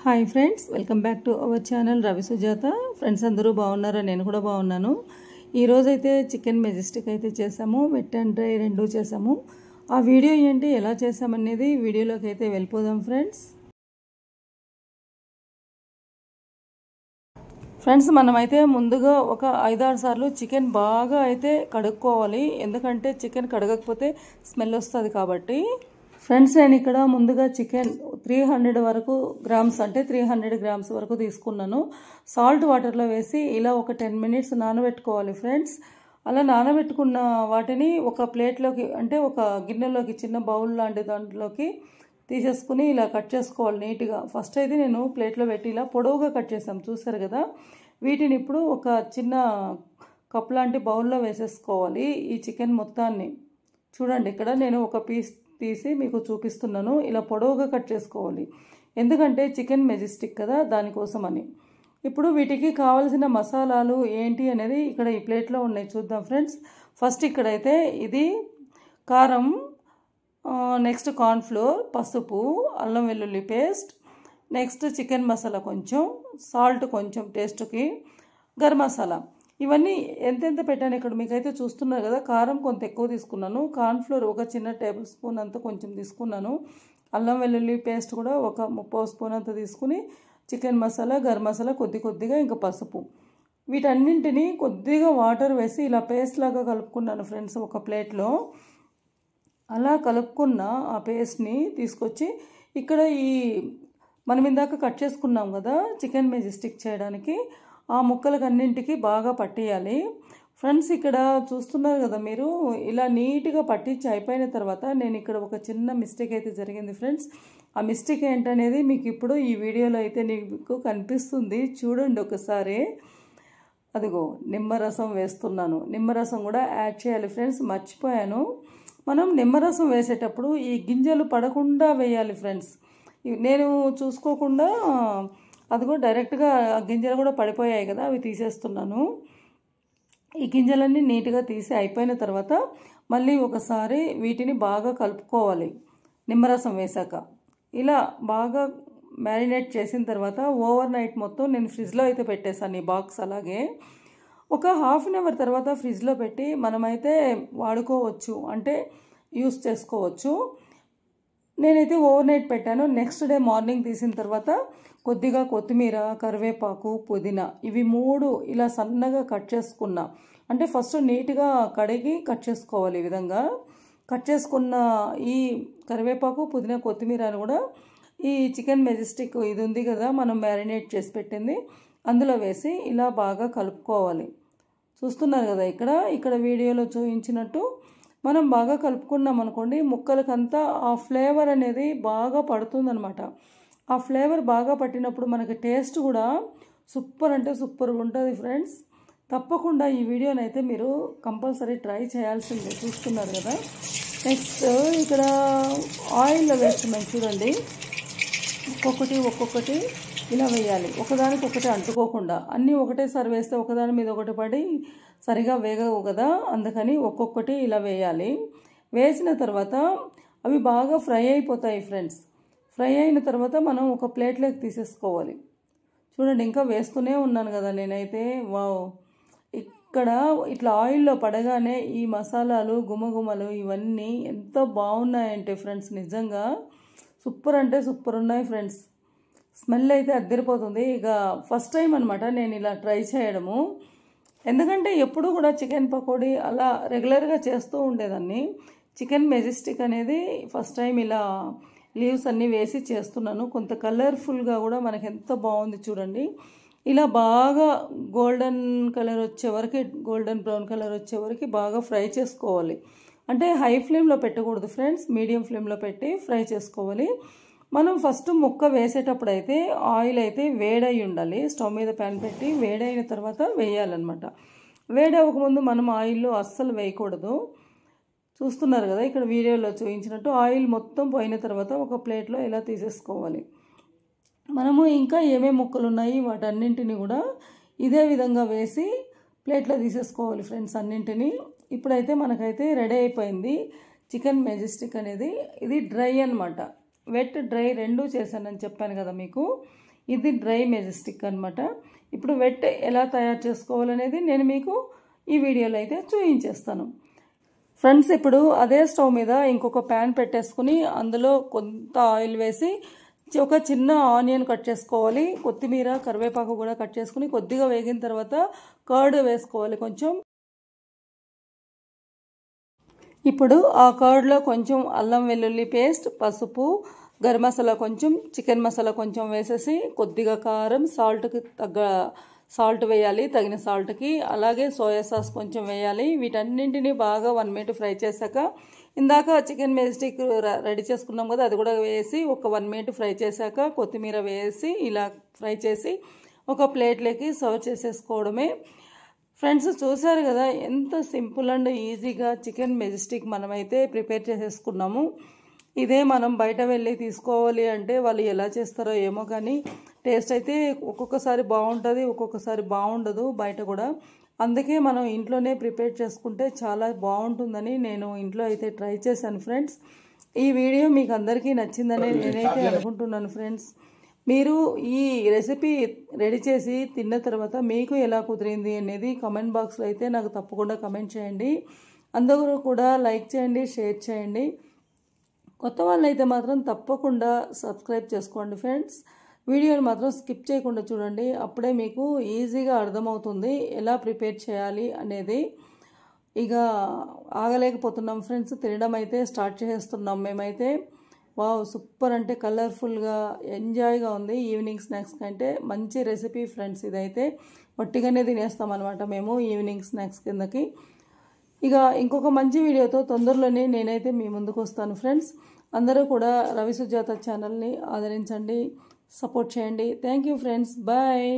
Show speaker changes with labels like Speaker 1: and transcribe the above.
Speaker 1: Hi friends, welcome back to our channel Ravi Sujatha. Friends అందరూ బాగున్నారా? నేను కూడా బాగున్నాను. ఈరోజైతే చికెన్ మెజెస్టిక్ అయితే చేసాము, వెట్ అండ్ డ్రై రెండు చేసాము. ఆ వీడియో ఏంటి, ఎలా చేసామనేది వీడియోలోకి అయితే వెళ్ళిపోదాం ఫ్రెండ్స్. మనమైతే ముందుగా ఒక 5-6 సార్లు చికెన్ బాగా అయితే కడుక్కోవాలి. ఎందుకంటే చికెన్ కడగకపోతే స్మెల్ వస్తుంది కాబట్టి. ఫ్రెండ్స్, నేను ఇక్కడ ముందుగా చికెన్ 300 వరకు గ్రామ్స్ అంటే 300 గ్రామ్స్ వరకు తీసుకున్నాను. సాల్ట్ వాటర్లో వేసి ఇలా ఒక 10 మినిట్స్ నానబెట్టుకోవాలి ఫ్రెండ్స్. అలా నానబెట్టుకున్న వాటిని ఒక ప్లేట్లోకి అంటే ఒక గిన్నెలోకి, చిన్న బౌల్ లాంటి దాంట్లోకి తీసేసుకుని ఇలా కట్ చేసుకోవాలి నీట్గా. ఫస్ట్ అయితే నేను ప్లేట్లో పెట్టి ఇలా పొడవుగా కట్ చేసాం, చూసారు కదా. వీటిని ఇప్పుడు ఒక చిన్న కప్ లాంటి బౌల్లో వేసేసుకోవాలి. ఈ చికెన్ మొత్తాన్ని చూడండి, ఇక్కడ నేను ఒక పీస్ తీసి మీకు చూపిస్తున్నాను. ఇలా పొడవుగా కట్ చేసుకోవాలి, ఎందుకంటే చికెన్ మెజెస్టిక్ కదా, దానికోసమని. ఇప్పుడు వీటికి కావాల్సిన మసాలాలు ఏంటి అనేది ఇక్కడ ఈ ప్లేట్లో ఉన్నాయి, చూద్దాం ఫ్రెండ్స్. ఫస్ట్ ఇక్కడైతే ఇది కారం, నెక్స్ట్ కార్న్ఫ్లోర్, పసుపు, అల్లం వెల్లుల్లి పేస్ట్, నెక్స్ట్ చికెన్ మసాలా కొంచెం, సాల్ట్ కొంచెం టేస్ట్కి, గరం మసాలా. ఇవన్నీ ఎంతెంత పెట్టాను ఇక్కడ మీకైతే చూస్తున్నారు కదా. కారం కొంత ఎక్కువ తీసుకున్నాను, కార్న్ఫ్లోర్ ఒక చిన్న టేబుల్ స్పూన్ అంత కొంచెం తీసుకున్నాను, అల్లం వెల్లుల్లి పేస్ట్ కూడా ఒక 30 స్పూన్ అంత తీసుకుని, చికెన్ మసాలా, గరం మసాలా కొద్దిగా, ఇంకా పసుపు. వీటన్నింటినీ కొద్దిగా వాటర్ వేసి ఇలా పేస్ట్ లాగా కలుపుకున్నాను ఫ్రెండ్స్ ఒక ప్లేట్లో. అలా కలుపుకున్న ఆ పేస్ట్ని తీసుకొచ్చి ఇక్కడ ఈ మనం ఇందాక కట్ చేసుకున్నాం కదా చికెన్ మెజెస్టిక్ చేయడానికి, ఆ ముక్కలకు అన్నింటికి బాగా పట్టియాలి ఫ్రెండ్స్. ఇక్కడ చూస్తున్నారు కదా మీరు, ఇలా నీట్గా పట్టించి అయిపోయిన తర్వాత నేను ఇక్కడ ఒక చిన్న మిస్టేక్ అయితే జరిగింది ఫ్రెండ్స్. ఆ మిస్టేక్ ఏంటనేది మీకు ఇప్పుడు ఈ వీడియోలో అయితే మీకు కనిపిస్తుంది, చూడండి ఒకసారి. అదిగో నిమ్మరసం వేస్తున్నాను, నిమ్మరసం కూడా యాడ్ చేయాలి ఫ్రెండ్స్, మర్చిపోయాను. మనం నిమ్మరసం వేసేటప్పుడు ఈ గింజలు పడకుండా వేయాలి ఫ్రెండ్స్. నేను చూసుకోకుండా అదిగో డైరెక్ట్గా గింజలు కూడా పడిపోయాయి కదా, అవి తీసేస్తున్నాను. ఈ గింజలన్నీ నీట్గా తీసి అయిపోయిన తర్వాత మళ్ళీ ఒకసారి వీటిని బాగా కలుపుకోవాలి నిమ్మరసం వేసాక. ఇలా బాగా మ్యారినేట్ చేసిన తర్వాత ఓవర్ నైట్ మొత్తం నేను ఫ్రిడ్జ్లో అయితే పెట్టేశాను ఈ బాక్స్. అలాగే ఒక ½ అన్ అవర్ తర్వాత ఫ్రిడ్జ్లో పెట్టి మనమైతే వాడుకోవచ్చు, అంటే యూస్ చేసుకోవచ్చు. నేనైతే ఓవర్ నైట్ పెట్టాను. నెక్స్ట్ డే మార్నింగ్ తీసిన తర్వాత కొద్దిగా కొత్తిమీర, కరివేపాకు, పుదీనా ఇవి 3 ఇలా సన్నగా కట్ చేసుకున్నా. అంటే ఫస్ట్ నీట్గా కడిగి కట్ చేసుకోవాలి. ఈ విధంగా కట్ చేసుకున్న ఈ కరివేపాకు, పుదీనా, కొత్తిమీరను కూడా ఈ చికెన్ మెజెస్టిక్ ఇది ఉంది కదా మనం మ్యారినేట్ చేసి పెట్టింది, అందులో వేసి ఇలా బాగా కలుపుకోవాలి. చూస్తున్నారు కదా, ఇక్కడ వీడియోలో చూపించినట్టు మనం బాగా కలుపుకున్నాం అనుకోండి, ముక్కలకంతా ఆ ఫ్లేవర్ అనేది బాగా పడుతుందనమాట. ఆ ఫ్లేవర్ బాగా పట్టినప్పుడు మనకి టేస్ట్ కూడా సూపర్ అంటే సూపర్గా ఉంటుంది ఫ్రెండ్స్. తప్పకుండా ఈ వీడియోని అయితే మీరు కంపల్సరీ ట్రై చేయాల్సిందే, చూస్తున్నారు కదా. నెక్స్ట్ ఇక్కడ ఆయిల్లో వేస్తున్నాం చూడండి, ఒక్కొక్కటి ఇలా వేయాలి, ఒకదానికొకటి అంటుకోకుండా. అన్నీ ఒకటేసారి వేస్తే ఒకదాని మీద ఒకటి పడి సరిగా వేగవు కదా, అందుకని ఒక్కొక్కటి ఇలా వేయాలి. వేసిన తర్వాత అవి బాగా ఫ్రై అయిపోతాయి ఫ్రెండ్స్. ఫ్రై అయిన తర్వాత మనం ఒక ప్లేట్లోకి తీసేసుకోవాలి. చూడండి, ఇంకా వేస్తూనే ఉన్నాను కదా నేనైతే. వావ్, ఇక్కడ ఇట్లా ఆయిల్లో పడగానే ఈ మసాలాలు, గుమగుమలు ఇవన్నీ ఎంత బాగున్నాయంటే ఫ్రెండ్స్, నిజంగా సూపర్ అంటే సూపర్ ఉన్నాయి ఫ్రెండ్స్. స్మెల్ అయితే అద్దరిపోతుంది. ఇక ఫస్ట్ టైం అనమాట నేను ఇలా ట్రై చేయడము, ఎందుకంటే ఎప్పుడు కూడా చికెన్ పకోడీ అలా రెగ్యులర్గా చేస్తూ ఉండేదాన్ని. చికెన్ మెజెస్టిక్ అనేది ఫస్ట్ టైం ఇలా లీవ్స్ అన్నీ వేసి చేస్తున్నాను. కొంత కలర్ఫుల్గా కూడా మనకి ఎంత బాగుంది చూడండి. ఇలా బాగా గోల్డెన్ కలర్ వచ్చే వరకు, గోల్డెన్ బ్రౌన్ కలర్ వచ్చే వరకు బాగా ఫ్రై చేసుకోవాలి. అంటే హై ఫ్లేమ్లో పెట్టకూడదు ఫ్రెండ్స్, మీడియం ఫ్లేమ్లో పెట్టి ఫ్రై చేసుకోవాలి. మనం ఫస్ట్ ముక్క వేసేటప్పుడు అయితే ఆయిల్ అయితే వేడై ఉండాలి. స్టవ్ మీద ప్యాన్ పెట్టి వేడైన తర్వాత వేయాలన్నమాట. వేడవకముందు మనం ఆయిల్లో అస్సలు వేయకూడదు. చూస్తున్నారు కదా, ఇక్కడ వీడియోలో చూపించినట్టు ఆయిల్ మొత్తం పోయిన తర్వాత ఒక ప్లేట్లో ఇలా తీసేసుకోవాలి. మనము ఇంకా ఏమేమి ముక్కలు ఉన్నాయి వాటన్నింటినీ కూడా ఇదే విధంగా వేసి ప్లేట్లో తీసేసుకోవాలి ఫ్రెండ్స్ అన్నింటినీ. ఇప్పుడైతే మనకైతే రెడీ అయిపోయింది చికెన్ మెజెస్టిక్ అనేది. ఇది డ్రై అనమాట, వెట్ డ్రై రెండు చేశానని చెప్పాను కదా మీకు. ఇది డ్రై మెజెస్టిక్ అనమాట. ఇప్పుడు వెట్ ఎలా తయారు చేసుకోవాలనేది నేను మీకు ఈ వీడియోలో అయితే చూపించేస్తాను ఫ్రెండ్స్. ఇప్పుడు అదే స్టవ్ మీద ఇంకొక ప్యాన్ పెట్టేసుకుని అందులో కొంత ఆయిల్ వేసి ఒక చిన్న ఆనియన్ కట్ చేసుకోవాలి, కొత్తిమీర కరివేపాకు కూడా కట్ చేసుకుని కొద్దిగా వేగిన తర్వాత కర్డ్ వేసుకోవాలి కొంచెం. ఇప్పుడు ఆ కర్డ్లో కొంచెం అల్లం వెల్లుల్లి పేస్ట్, పసుపు, గరం మసాలా కొంచెం, చికెన్ మసాలా కొంచెం వేసేసి కొద్దిగా కారం, సాల్ట్ వేయాలి తగిన సాల్ట్కి, అలాగే సోయా సాస్ కొంచెం వేయాలి. వీటన్నింటినీ బాగా 1 మినిట్ ఫ్రై చేశాక ఇందాక చికెన్ మెజెస్టిక్ రెడీ చేసుకున్నాం కదా, అది కూడా వేసి ఒక 1 మినిట్ ఫ్రై చేశాక కొత్తిమీర వేసి ఇలా ఫ్రై చేసి ఒక ప్లేట్లోకి సర్వ్ చేసేసుకోవడమే ఫ్రెండ్స్. చూసారు కదా ఎంత సింపుల్ అండ్ ఈజీగా చికెన్ మెజెస్టిక్ మనమైతే ప్రిపేర్ చేసేసుకున్నాము. ఇదే మనం బయట వెళ్ళి తీసుకోవాలి అంటే వాళ్ళు ఎలా చేస్తారో ఏమో, కానీ టేస్ట్ అయితే ఒక్కొక్కసారి బాగుంటుంది, ఒక్కొక్కసారి బాగుండదు బయట కూడా. అందుకే మనం ఇంట్లోనే ప్రిపేర్ చేసుకుంటే చాలా బాగుంటుందని నేను ఇంట్లో అయితే ట్రై చేశాను ఫ్రెండ్స్. ఈ వీడియో మీకు అందరికీ నచ్చిందని నేనైతే అనుకుంటున్నాను ఫ్రెండ్స్. మీరు ఈ రెసిపీ రెడీ చేసి తిన్న తర్వాత మీకు ఎలా కుదిరింది అనేది కామెంట్ బాక్స్లో అయితే నాకు తప్పకుండా కామెంట్ చేయండి. అందరూ కూడా లైక్ చేయండి, షేర్ చేయండి. కొత్త వాళ్ళు అయితే మాత్రం తప్పకుండా సబ్స్క్రైబ్ చేసుకోండి ఫ్రెండ్స్. వీడియోని మాత్రం స్కిప్ చేయకుండా చూడండి, అప్పుడే మీకు ఈజీగా అర్థమవుతుంది ఎలా ప్రిపేర్ చేయాలి అనేది. ఇక ఆగలేకపోతున్నాం ఫ్రెండ్స్, తినడం అయితే స్టార్ట్ చేసేస్తున్నాం మేమైతే. వావ్, సూపర్ అంటే కలర్ఫుల్గా ఎంజాయ్గా ఉంది. ఈవినింగ్ స్నాక్స్ కంటే మంచి రెసిపీ ఫ్రెండ్స్ ఇదైతే. వట్టిగానే తినేస్తాం అనమాట మేము ఈవినింగ్ స్నాక్స్ కిందకి. ఇక ఇంకొక మంచి వీడియోతో తొందరలోనే నేనైతే మీ ముందుకు వస్తాను ఫ్రెండ్స్. అందరూ కూడా రవి సుజాత ఛానల్ని ఆదరించండి, సపోర్ట్ చేయండి. Thank you friends, bye.